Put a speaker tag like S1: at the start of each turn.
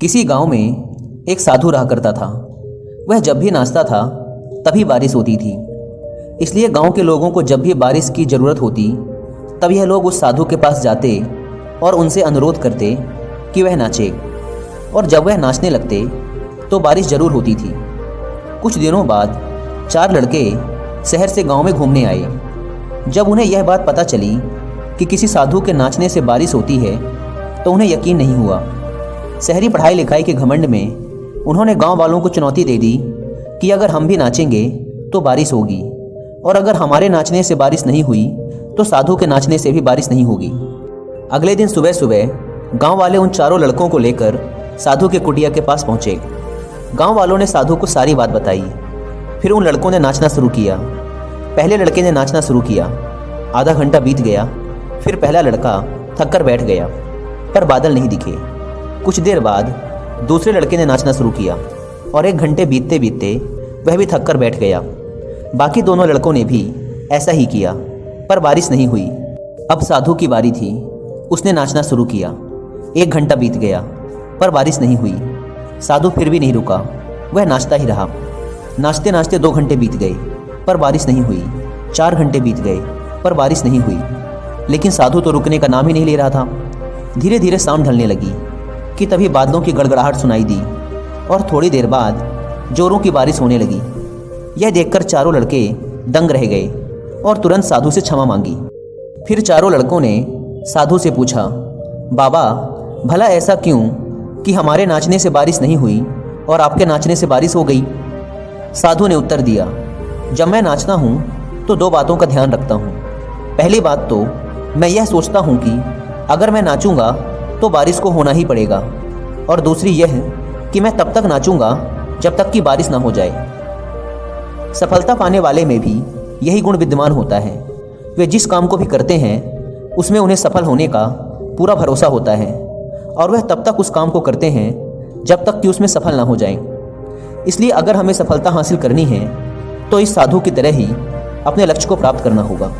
S1: किसी गांव में एक साधु रहा करता था। वह जब भी नाचता था तभी बारिश होती थी। इसलिए गांव के लोगों को जब भी बारिश की ज़रूरत होती तब यह लोग उस साधु के पास जाते और उनसे अनुरोध करते कि वह नाचे। और जब वह नाचने लगते तो बारिश ज़रूर होती थी। कुछ दिनों बाद 4 लड़के शहर से गांव में घूमने आए। जब उन्हें यह बात पता चली कि किसी साधु के नाचने से बारिश होती है तो उन्हें यकीन नहीं हुआ। शहरी पढ़ाई लिखाई के घमंड में उन्होंने गांव वालों को चुनौती दे दी कि अगर हम भी नाचेंगे तो बारिश होगी, और अगर हमारे नाचने से बारिश नहीं हुई तो साधु के नाचने से भी बारिश नहीं होगी। अगले दिन सुबह सुबह गांव वाले उन चारों लड़कों को लेकर साधु के कुटिया के पास पहुंचे। गांव वालों ने साधु को सारी बात बताई। फिर उन लड़कों ने नाचना शुरू किया। पहले लड़के ने नाचना शुरू किया। आधा घंटा बीत गया। फिर पहला लड़का थक कर बैठ गया, पर बादल नहीं दिखे। कुछ देर बाद दूसरे लड़के ने नाचना शुरू किया और 1 घंटे बीतते बीतते वह भी थक कर बैठ गया। बाकी दोनों लड़कों ने भी ऐसा ही किया, पर बारिश नहीं हुई। अब साधु की बारी थी। उसने नाचना शुरू किया। 1 घंटा बीत गया, पर बारिश नहीं हुई। साधु फिर भी नहीं रुका, वह नाचता ही रहा। नाचते नाचते 2 घंटे बीत गए, पर बारिश नहीं हुई। 4 घंटे बीत गए, पर बारिश नहीं हुई। लेकिन साधु तो रुकने का नाम ही नहीं ले रहा था। धीरे धीरे शाम ढलने लगी कि तभी बादलों की गड़गड़ाहट सुनाई दी और थोड़ी देर बाद जोरों की बारिश होने लगी। यह देखकर चारों लड़के दंग रह गए और तुरंत साधु से क्षमा मांगी। फिर चारों लड़कों ने साधु से पूछा, बाबा, भला ऐसा क्यों कि हमारे नाचने से बारिश नहीं हुई और आपके नाचने से बारिश हो गई? साधु ने उत्तर दिया, जब मैं नाचता हूँ तो 2 बातों का ध्यान रखता हूँ। पहली बात तो मैं यह सोचता हूँ कि अगर मैं नाचूंगा तो बारिश को होना ही पड़ेगा, और दूसरी यह कि मैं तब तक नाचूंगा जब तक कि बारिश ना हो जाए। सफलता पाने वाले में भी यही गुण विद्यमान होता है। वे जिस काम को भी करते हैं उसमें उन्हें सफल होने का पूरा भरोसा होता है, और वह तब तक उस काम को करते हैं जब तक कि उसमें सफल ना हो जाएं। इसलिए अगर हमें सफलता हासिल करनी है तो इस साधु की तरह ही अपने लक्ष्य को प्राप्त करना होगा।